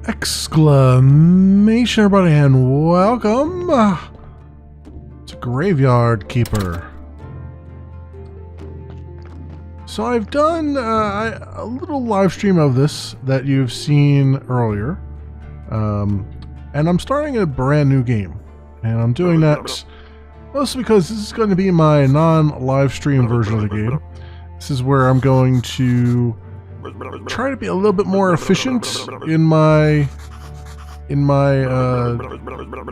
Exclamation, everybody, and welcome to Graveyard Keeper. So I've done a little live stream of this that you've seen earlier, and I'm starting a brand new game, and I'm doing that mostly because this is going to be my non-live stream version of the game. This is where I'm going to try to be a little bit more efficient in my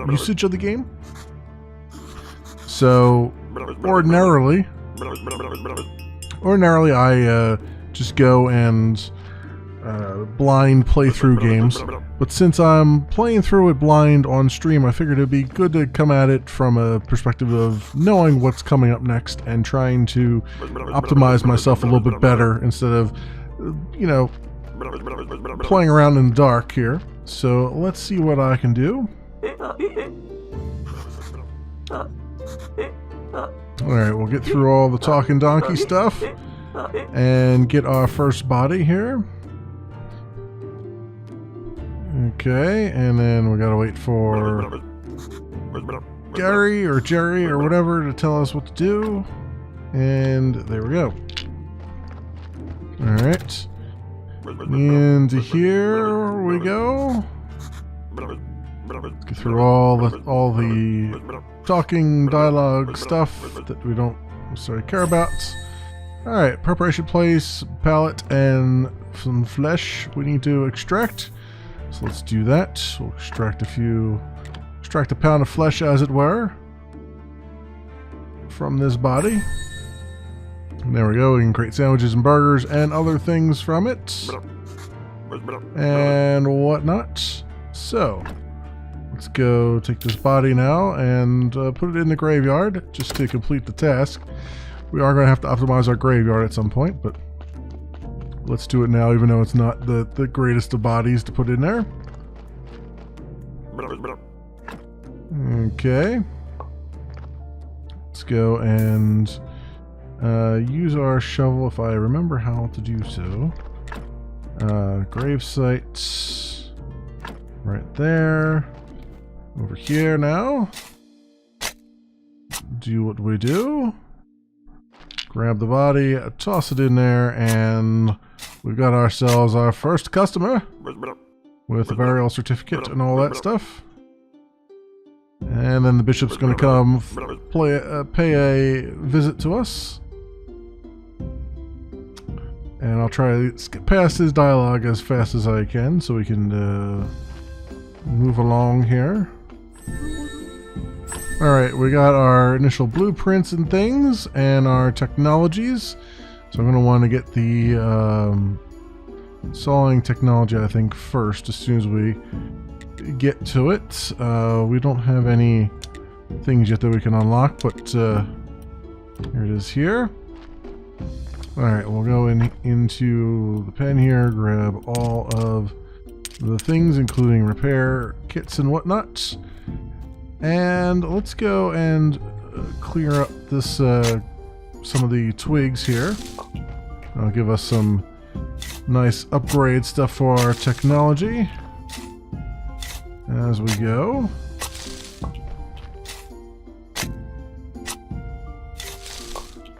usage of the game. So ordinarily I just go and blind play through games, but since I'm playing through it blind on stream, I figured it'd be good to come at it from a perspective of knowing what's coming up next and trying to optimize myself a little bit better instead of, you know, playing around in the dark here. So let's see what I can do. Alright, we'll get through all the talking donkey stuff and get our first body here. Okay, and then we gotta wait for Gary or Jerry or whatever to tell us what to do. And there we go. Alright. Into here we go. Let's get through all the talking dialogue stuff that we don't necessarily care about. Alright, preparation place, pallet, and some flesh we need to extract. So let's do that. We'll extract a pound of flesh, as it were, from this body. And there we go. We can create sandwiches and burgers and other things from it. And whatnot. So, let's go take this body now and put it in the graveyard just to complete the task. We are going to have to optimize our graveyard at some point, but let's do it now, even though it's not the greatest of bodies to put in there. Okay. Let's go and use our shovel if I remember how to do so. Grave site right there. Over here now. Do what we do. Grab the body, toss it in there, and we've got ourselves our first customer with a burial certificate and all that stuff. And then the bishop's going to come pay a visit to us. And I'll try to skip past his dialogue as fast as I can so we can move along here. Alright, we got our initial blueprints and things and our technologies. So I'm going to want to get the sawing technology, I think, first as soon as we get to it. We don't have any things yet that we can unlock, but here it is here. Alright, we'll go into the pen here, grab all of the things, including repair kits and whatnot. And let's go and clear up this some of the twigs here. That'll give us some nice upgrade stuff for our technology as we go.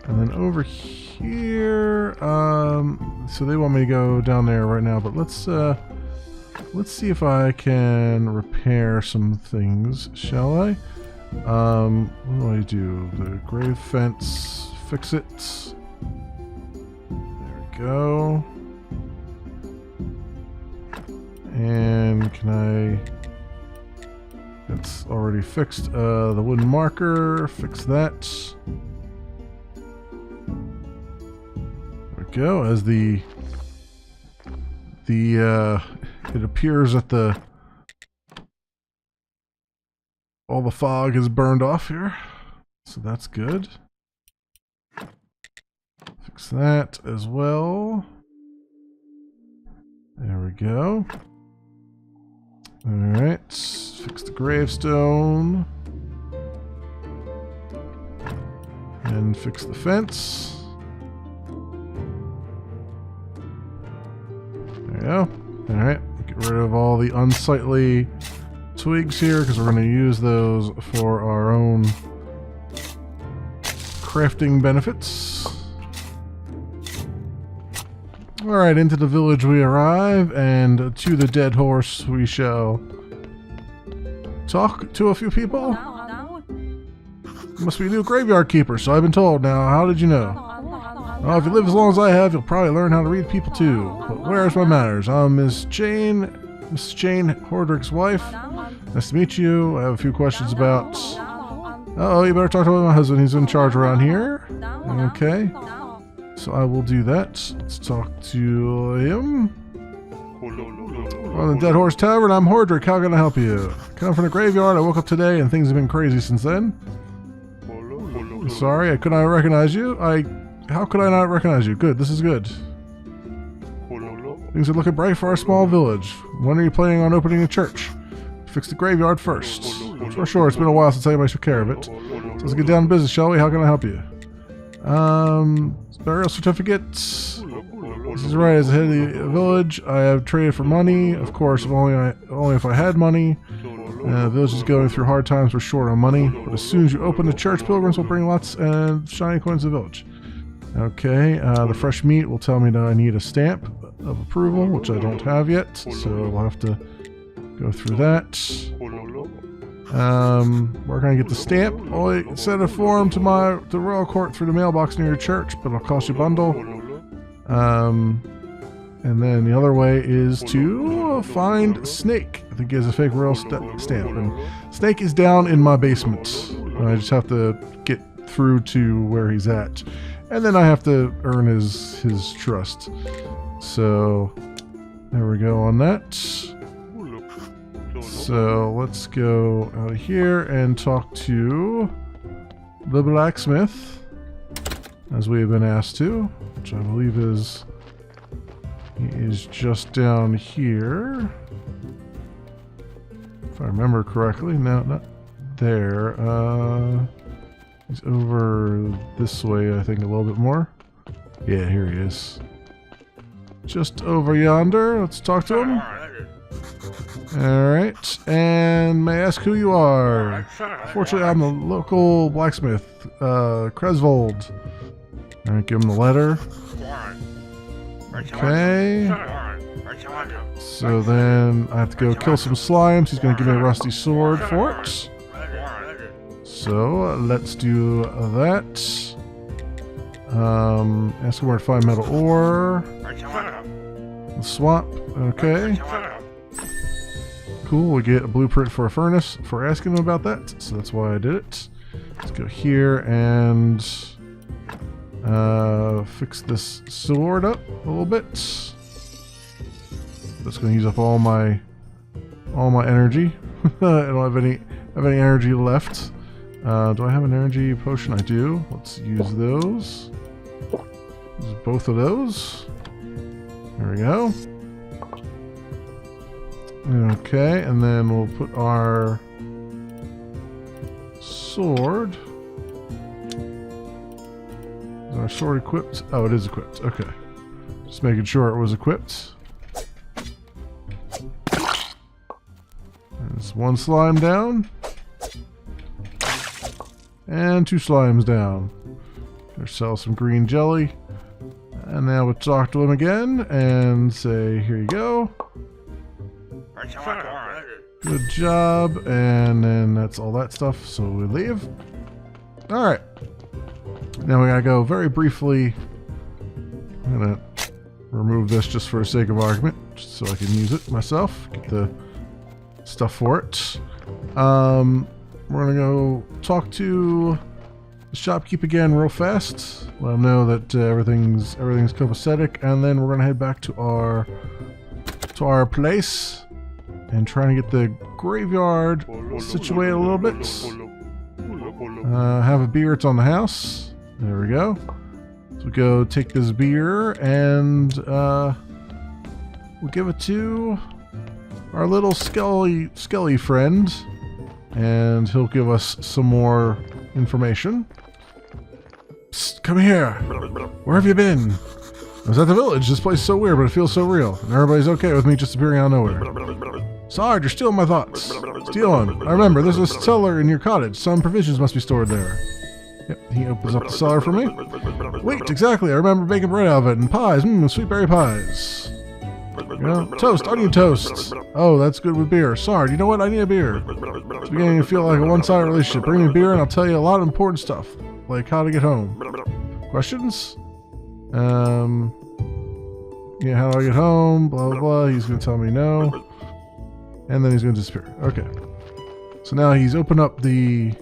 And then over here, so they want me to go down there right now, but let's see if I can repair some things, shall I? What do I do? The grave fence, fix it. There we go. And can I... That's already fixed. The wooden marker, fix that. There we go. As it appears that all the fog is burned off here, so that's good. Fix that as well. There we go. Alright, fix the gravestone. And fix the fence. There we go. Alright, get Get rid of all the unsightly twigs here because we're going to use those for our own crafting benefits. Alright, into the village we arrive, and to the dead horse we shall talk to a few people. Must be a new graveyard keeper, so I've been told. Now, how did you know? Well, if you live as long as I have, you'll probably learn how to read people too. But where's my manners? I'm Miss Jane Hordrick's wife. Nice to meet you. I have a few questions about... Uh-oh, you better talk to my husband. He's in charge around here. Okay. So I will do that. Let's talk to him. Well, the Dead Horse Tavern, I'm Hordrick. How can I help you? Come from the graveyard. I woke up today and things have been crazy since then. Sorry, I could not recognize you. How could I not recognize you? Good, this is good. Things are looking bright for our small village. When are you planning on opening a church? Fix the graveyard first. Sure, it's been a while since anybody took care of it. So let's get down to business, shall we? How can I help you? Burial certificate. This is right, as the head of the village, I have traded for money. Of course, only if I had money. The village is going through hard times. We're short on money. But as soon as you open the church, pilgrims will bring lots of shiny coins to the village. Okay, the fresh meat will tell me that I need a stamp of approval, which I don't have yet, so we'll have to go through that. Where can I get the stamp? Only send a form to the royal court through the mailbox near your church, but it'll cost you a bundle. And then the other way is to find Snake. I think he has a fake royal stamp, and Snake is down in my basement. I just have to get through to where he's at. And then I have to earn his trust. So, there we go on that. So, let's go out of here and talk to the blacksmith, as we have been asked to, which I believe he is just down here. If I remember correctly. No, not there. He's over this way, I think, a little bit more. Yeah, here he is. Just over yonder. Let's talk to him. Alright, and may I ask who you are? Fortunately, I'm the local blacksmith, Cresvold. Alright, give him the letter. Okay. So then I have to go kill some slimes. He's going to give me a rusty sword for it. So, let's do that. Ask him where to find metal ore. Swap. Okay. Cool, we get a blueprint for a furnace for asking him about that. So that's why I did it. Let's go here and fix this sword up a little bit. That's going to use up all my energy. I don't have any energy left. Do I have an energy potion? I do. Let's use those. Use both of those. There we go. Okay, and then we'll put our sword. Is our sword equipped? Oh, it is equipped. Okay. Just making sure it was equipped. There's one slime down. And 2 slimes down. Gonna sell some green jelly. And now we'll talk to him again and say, here you go. Good job. And then that's all that stuff, so we leave. Alright. Now we gotta go very briefly. I'm gonna remove this just for the sake of argument, just so I can use it myself. Get the stuff for it. We're gonna go talk to the shopkeep again real fast. Let him know that everything's copacetic, and then we're gonna head back to our place and try to get the graveyard situated a little bit. Have a beer. It's on the house. There we go. So we go take this beer and we'll give it to our little Skelly friend. And he'll give us some more information. Psst, come here. Where have you been? I was at the village. This place is so weird, but it feels so real. And everybody's okay with me just appearing out of nowhere. Sorry, you're stealing my thoughts. Stealing. I remember, there's a cellar in your cottage. Some provisions must be stored there. Yep, he opens up the cellar for me. Wait, exactly. I remember baking bread out of it and pies. Sweet berry pies. You know, toast, onion toast. Oh, that's good with beer. Sorry, you know what? I need a beer. It's beginning to feel like a one-sided relationship. Bring me beer and I'll tell you a lot of important stuff. Like how to get home. Questions? Yeah, how do I get home? Blah, blah, blah. He's going to tell me no. And then he's going to disappear. Okay. So now he's opened up the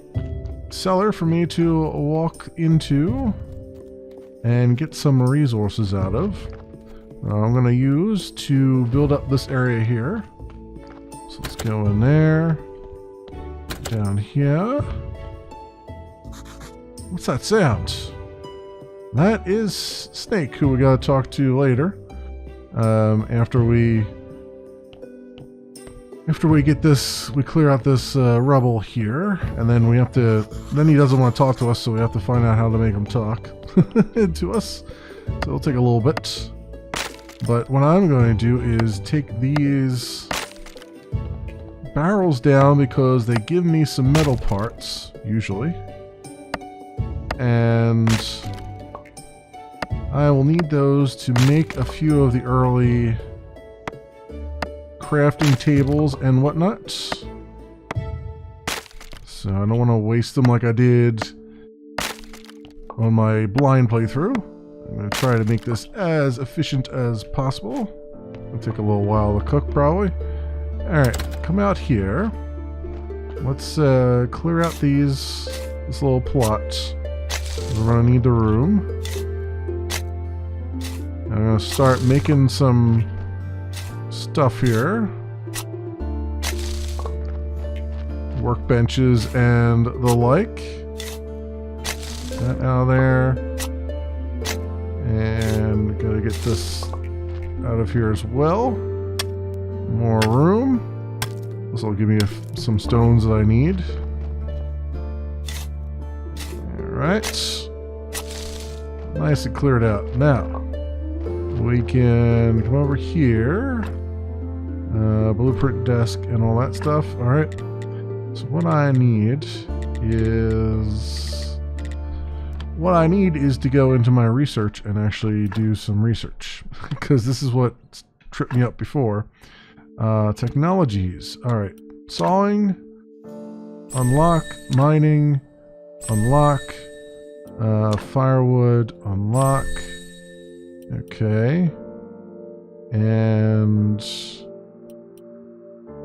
cellar for me to walk into and get some resources out of. I'm going to use to build up this area here. So let's go in there. Down here. What's that sound? That is Snake, who we got to talk to later. After we get this, we clear out this rubble here, and then we have to. Then he doesn't want to talk to us, so we have to find out how to make him talk to us. So it'll take a little bit. But what I'm going to do is take these barrels down because they give me some metal parts usually, and I will need those to make a few of the early crafting tables and whatnot. So I don't want to waste them like I did on my blind playthrough. I'm going to try to make this as efficient as possible. It'll take a little while to cook probably. Alright, come out here. Let's clear out this little plot. We're going to need the room. I'm going to start making some stuff here. Workbenches and the like. That out of there. And gotta get this out of here as well. More room. This will give me some stones that I need. Alright. Nice and cleared out. Now, we can come over here. Blueprint desk and all that stuff. Alright. So what I need is to go into my research and actually do some research. Because this is what tripped me up before. Technologies. Alright. Sawing. Unlock. Mining. Unlock. Firewood. Unlock. Okay. And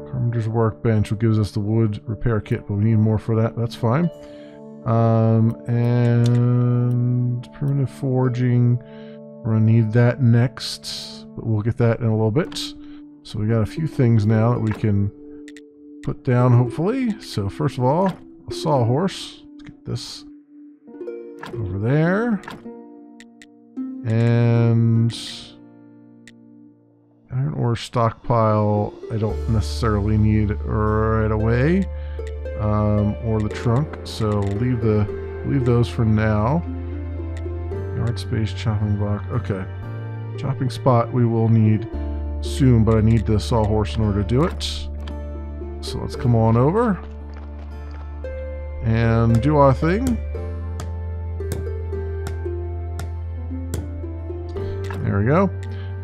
Carpenter's Workbench, which gives us the wood repair kit, but we need more for that. That's fine. And primitive forging. We're gonna need that next, but we'll get that in a little bit. So we got a few things now that we can put down, hopefully. So first of all, a sawhorse. Let's get this over there. And iron ore stockpile, I don't necessarily need right away, or the trunk, so leave those for now. Yard space, chopping block. Okay, chopping spot we will need soon, but I need the sawhorse in order to do it. So let's come on over and do our thing. There we go.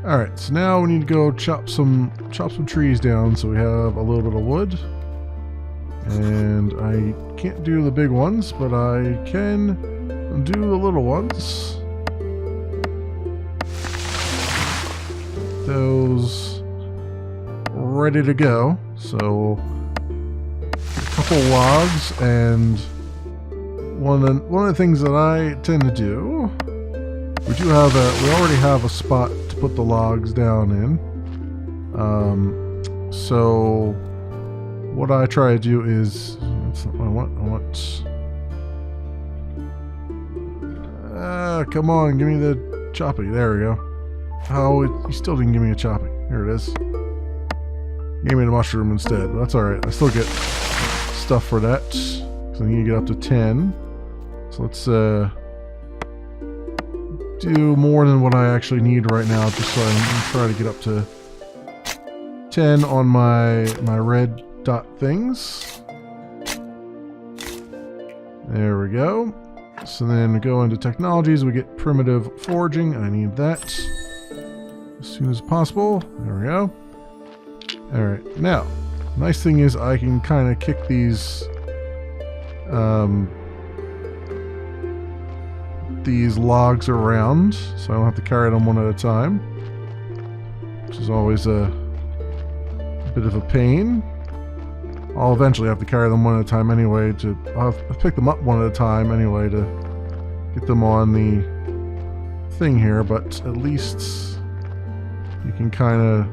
Alright, so now we need to go chop some trees down so we have a little bit of wood. And I can't do the big ones, but I can do the little ones. Those ready to go. So a couple logs, and one of the things that I tend to do, we already have a spot to put the logs down in. So what I try to do is, that's not what I want. Come on, give me the choppy. There we go. Oh, you still didn't give me a choppy. Here it is. Gave me the mushroom instead, but that's alright. I still get stuff for that. So I need to get up to 10. So let's do more than what I actually need right now, just so I can try to get up to 10 on my red dot things. There we go. So then we go into technologies, we get primitive forging. I need that as soon as possible. There we go. Alright, now, nice thing is I can kind of kick these logs around, so I don't have to carry them one at a time, which is always a bit of a pain. I'll eventually have to carry them one at a time anyway. I'll have to pick them up one at a time anyway to get them on the thing here, but at least you can kind of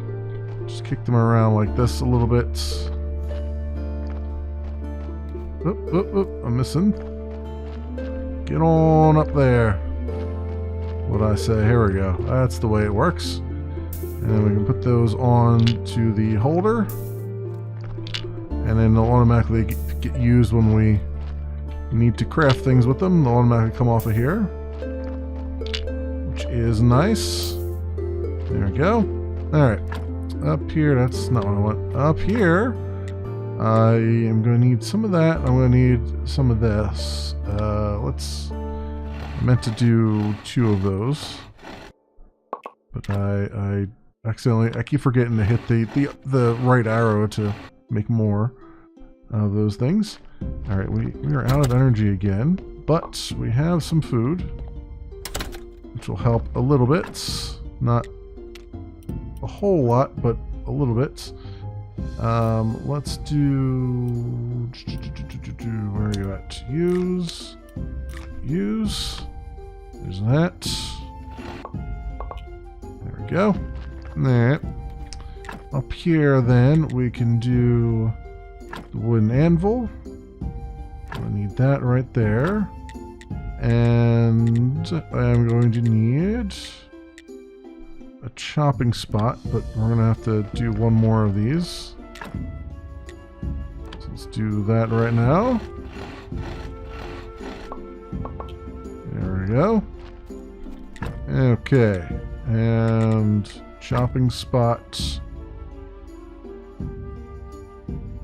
just kick them around like this a little bit. I'm missing. Get on up there. What'd I say? Here we go. That's the way it works. And then we can put those on to the holder. And then they'll automatically get used when we need to craft things with them. They'll automatically come off of here, which is nice. There we go. Alright. Up here, that's not what I want. Up here, I am going to need some of that. I'm going to need some of this. I meant to do 2 of those, but I accidentally, I keep forgetting to hit the right arrow to make more of those things. Alright, we are out of energy again, but we have some food, which will help a little bit. Not a whole lot, but a little bit. Let's do... Where are you at? Use. There's that. There we go. There. Up here, then, we can do the wooden anvil. I need that right there. And I'm going to need a chopping spot, but we're going to have to do one more of these. So let's do that right now. There we go. Okay. And chopping spot.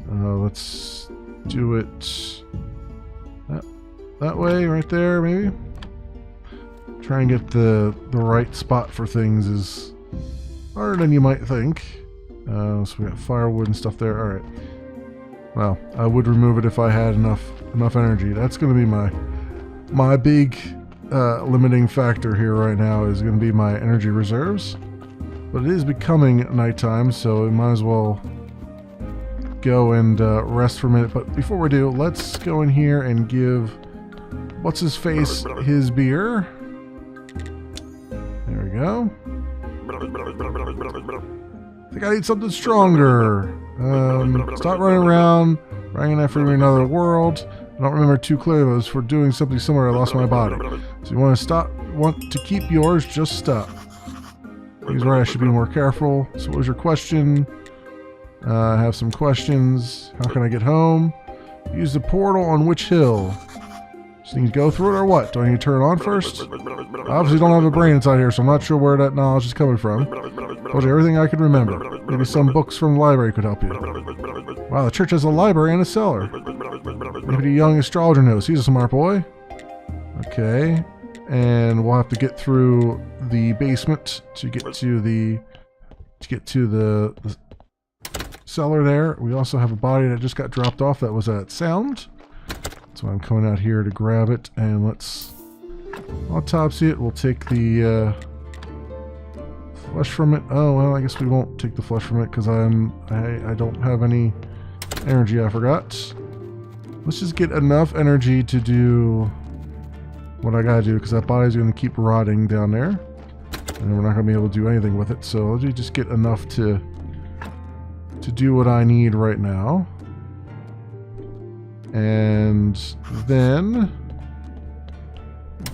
Let's do it that way, right there, maybe. Try and get the right spot for things is harder than you might think. So we got firewood and stuff there. All right. Well, I would remove it if I had enough energy. That's going to be my big limiting factor here right now is going to be my energy reserves. But it is becoming nighttime, so we might as well go and rest for a minute. But before we do, let's go in here and give what's his face his beer. There we go. I think I need something stronger. Stop running around, bringing that from another world. I don't remember too clearly, but it was for doing something similar. I lost my body. So you want to keep yours, just stop. He's right, I should be more careful. So what was your question? I have some questions. How can I get home? Use the portal on which hill? Just need to go through it or what? Do I need to turn it on first? I obviously don't have a brain inside here, so I'm not sure where that knowledge is coming from. Told you everything I could remember. Maybe some books from the library could help you. Wow, the church has a library and a cellar. Maybe the young astrologer knows. He's a smart boy. Okay. And we'll have to get through the basement to get to the cellar there. We also have a body that just got dropped off that was at sound. So I'm coming out here to grab it, and let's autopsy it. We'll take the flesh from it. Oh well, I guess we won't take the flesh from it because I don't have any energy. I forgot. Let's just get enough energy to do what I gotta do, because that body's gonna keep rotting down there, and we're not gonna be able to do anything with it. So let me just get enough to do what I need right now. And then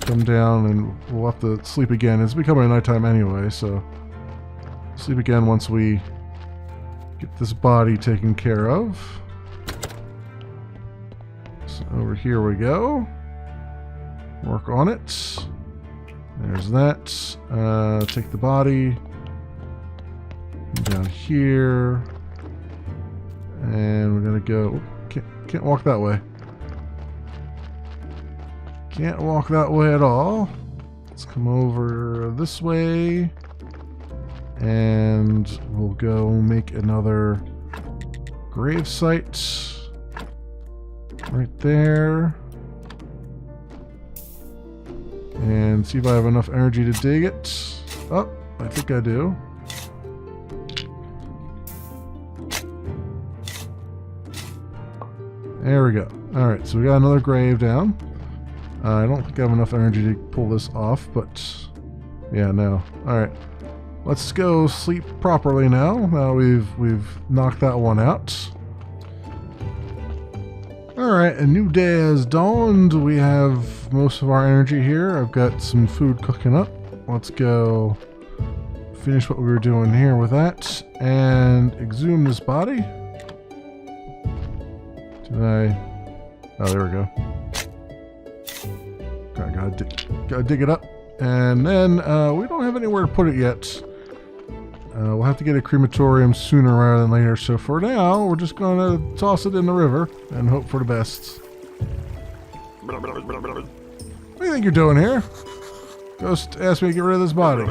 come down and we'll have to sleep again. It's becoming nighttime anyway, so sleep again once we get this body taken care of. So over here we go. Work on it. There's that. Take the body. Down here. And we're gonna go... Can't walk that way. Can't walk that way at all. Let's come over this way. And we'll go make another grave site. Right there. And see if I have enough energy to dig it. Oh, I think I do. There we go. Alright, so we got another grave down. I don't think I have enough energy to pull this off, but yeah, no. Alright. Let's go sleep properly now. Now we've knocked that one out. Alright, a new day has dawned. We have most of our energy here. I've got some food cooking up. Let's go finish what we were doing here with that and exhume this body. Oh, there we go. Gotta dig it up. And then, we don't have anywhere to put it yet. We'll have to get a crematorium sooner rather than later. So for now, we're just gonna toss it in the river and hope for the best. What do you think you're doing here? Ghost asked me to get rid of this body.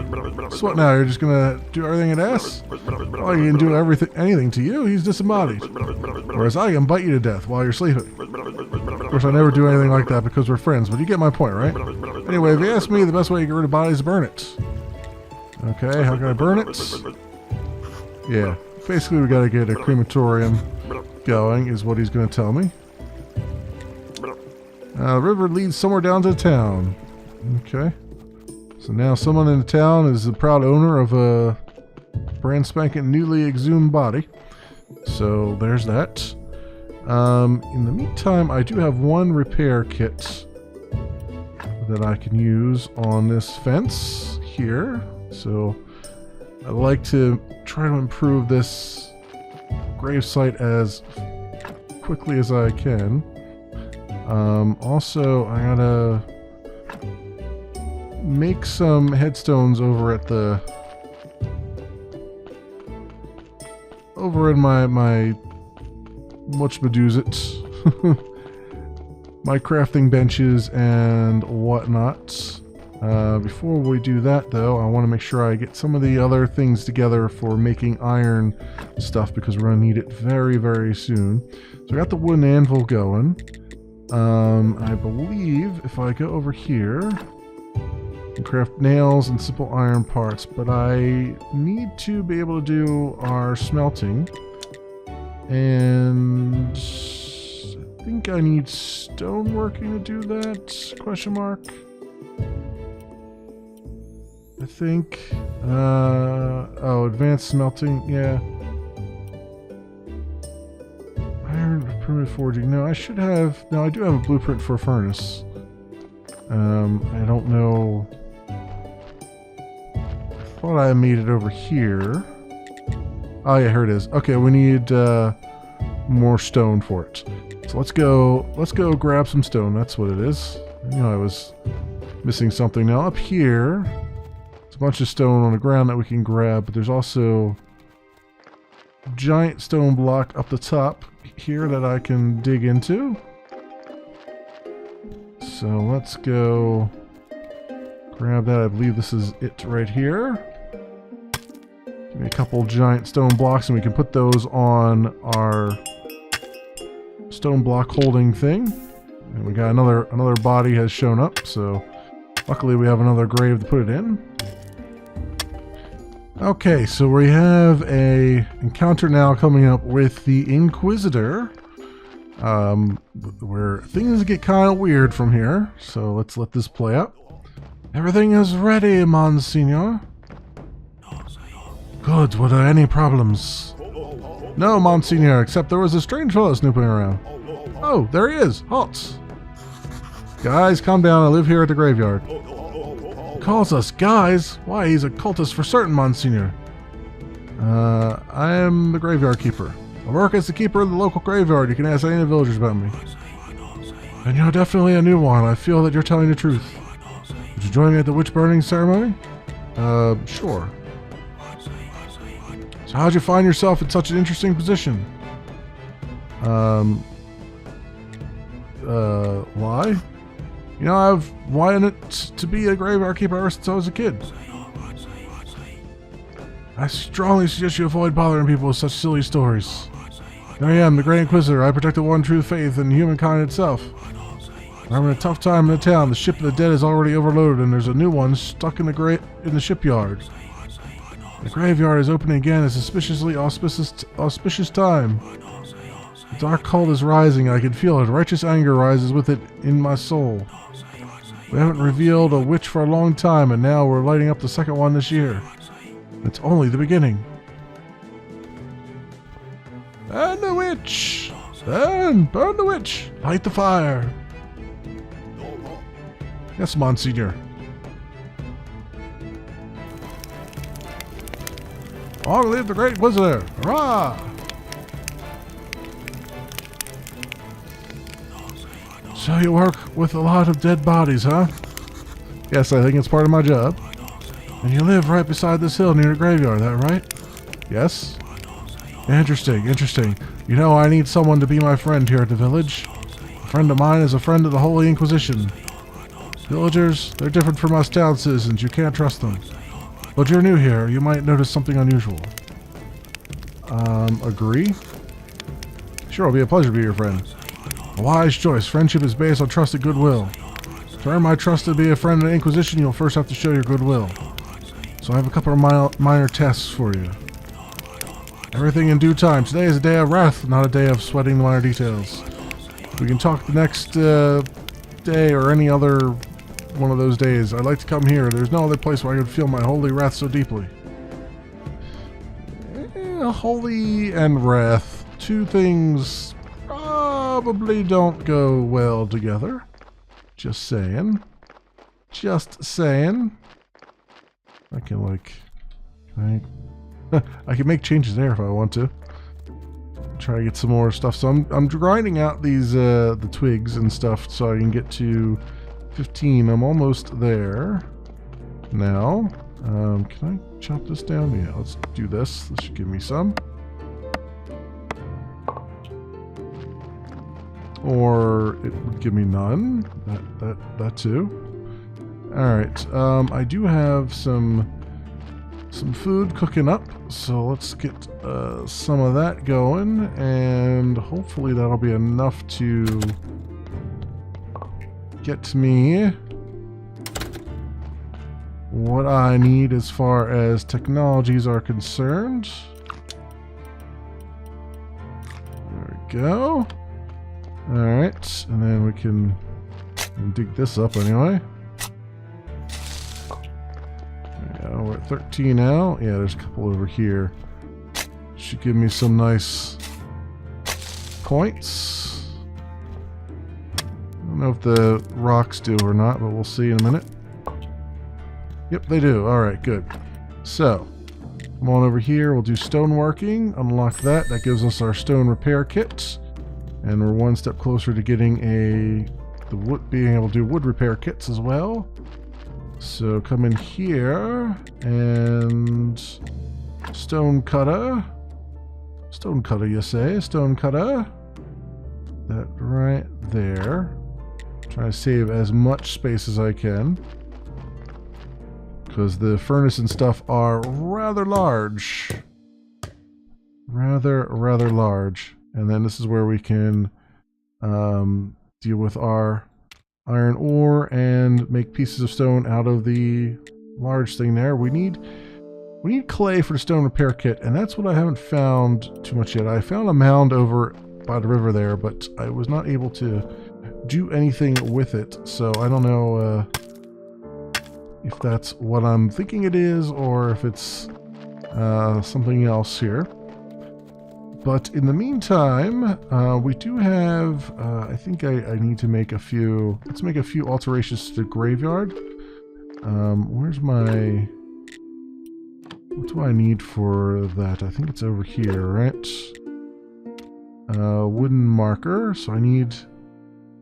So what now? You're just gonna do everything it asks? Oh, you can do anything to you. He's disembodied. Whereas I can bite you to death while you're sleeping. Of course, I never do anything like that because we're friends, but you get my point, right? Anyway, if you ask me, the best way to get rid of bodies is to burn it. Okay, how can I burn it? Yeah, basically we gotta get a crematorium going, is what he's gonna tell me. The river leads somewhere down to town. Okay. So now someone in the town is the proud owner of a brand spanking newly exhumed body. So there's that. In the meantime, I do have one repair kit that I can use on this fence here. So I'd like to try to improve this gravesite as quickly as I can. Also, I gotta make some headstones over at the in my whatchamadoozit my crafting benches and whatnot. Before we do that though, I want to make sure I get some of the other things together for making iron stuff because we're going to need it very, very soon. So I got the wooden anvil going. I believe if I go over here, I can craft nails and simple iron parts, but I need to be able to do our smelting. And I think I need stoneworking to do that, question mark. I think, oh, advanced smelting, yeah. Iron primitive forging, no, I should have, no, I do have a blueprint for a furnace. I don't know, I thought I made it over here. Oh yeah, here it is. Okay, we need, more stone for it. So let's go grab some stone, that's what it is. You know, I was missing something. Now up here, bunch of stone on the ground that we can grab, but there's also a giant stone block up the top here that I can dig into. So let's go grab that. I believe this is it right here. Give me a couple giant stone blocks and we can put those on our stone block holding thing. And we got another body has shown up, so luckily we have another grave to put it in. Okay, so we have a encounter now coming up with the Inquisitor, where things get kind of weird from here. So let's let this play out. Everything is ready, Monsignor. Good. Were there any problems? No, Monsignor, except there was a strange fellow snooping around. Oh, there he is. Halt. Guys, calm down. I live here at the graveyard. Calls us guys? Why, he's a cultist for certain, Monsignor. I am the graveyard keeper. I work as the keeper of the local graveyard. You can ask any of the villagers about me. And you're definitely a new one. I feel that you're telling the truth. Would you join me at the witch burning ceremony? Sure. So how'd you find yourself in such an interesting position? Why? You know, I've wanted it to be a graveyard keeper ever since I was a kid. I strongly suggest you avoid bothering people with such silly stories. Here I am, the Great Inquisitor. I protect the one true faith in humankind itself. We're having a tough time in the town. The ship of the dead is already overloaded, and there's a new one stuck in the shipyard. The graveyard is opening again. It's a suspiciously auspicious time. The dark cult is rising. I can feel it. Righteous anger rises with it in my soul. We haven't revealed a witch for a long time, and now we're lighting up the second one this year. It's only the beginning. Burn the witch! Burn the witch! Light the fire! Yes, Monsignor. Long live the Great Inquisitor! Hurrah! So you work with a lot of dead bodies, huh? Yes, I think it's part of my job. And you live right beside this hill near the graveyard, is that right? Yes? Interesting. You know, I need someone to be my friend here at the village. A friend of mine is a friend of the Holy Inquisition. Villagers, they're different from us town citizens. You can't trust them. But you're new here. You might notice something unusual. Agree? Sure, it'll be a pleasure to be your friend. A wise choice. Friendship is based on trust and goodwill. To earn my trust to be a friend of the Inquisition, you'll first have to show your goodwill. So I have a couple of minor tests for you. Everything in due time. Today is a day of wrath, not a day of sweating the minor details. We can talk the next day or any other one of those days. I'd like to come here. There's no other place where I could feel my holy wrath so deeply. Holy and wrath. Two things probably don't go well together. Just saying. I can make changes there if I want to. Try to get some more stuff. So I'm grinding out these the twigs and stuff so I can get to 15. I'm almost there now. Can I chop this down? Yeah, let's do this. This should give me some. Or it would give me none. That too. Alright, I do have some food cooking up, so let's get some of that going, and hopefully that'll be enough to get me what I need as far as technologies are concerned. There we go. Alright, and then we can dig this up anyway. Yeah, we're at 13 now. Yeah, there's a couple over here. Should give me some nice points. I don't know if the rocks do or not, but we'll see in a minute. Yep, they do. Alright, good. So, come on over here. We'll do stoneworking. Unlock that. That gives us our stone repair kit. And we're one step closer to getting being able to do wood repair kits as well. So come in here and stone cutter, you say? Stone cutter. That right there. Try to save as much space as I can, because the furnace and stuff are rather large. Rather large. And then this is where we can deal with our iron ore and make pieces of stone out of the large thing there. We need clay for the stone repair kit, and that's what I haven't found too much yet. I found a mound over by the river there, but I was not able to do anything with it, so I don't know if that's what I'm thinking it is or if it's something else here. But in the meantime, we do have, I think I need to make a few, let's make a few alterations to the graveyard. Where's my, what do I need for that? I think it's over here, right? Wooden marker, so I need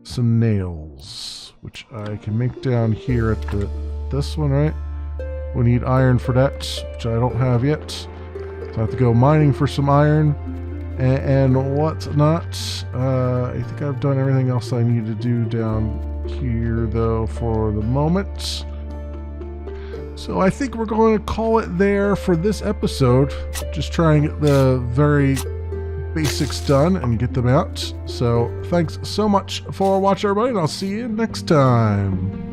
some nails, which I can make down here at the this one, right? We need iron for that, which I don't have yet. So I have to go mining for some iron and whatnot. I think I've done everything else I need to do down here, though, for the moment. So I think we're going to call it there for this episode. Just try and get the very basics done and get them out. So thanks so much for watching, everybody, and I'll see you next time.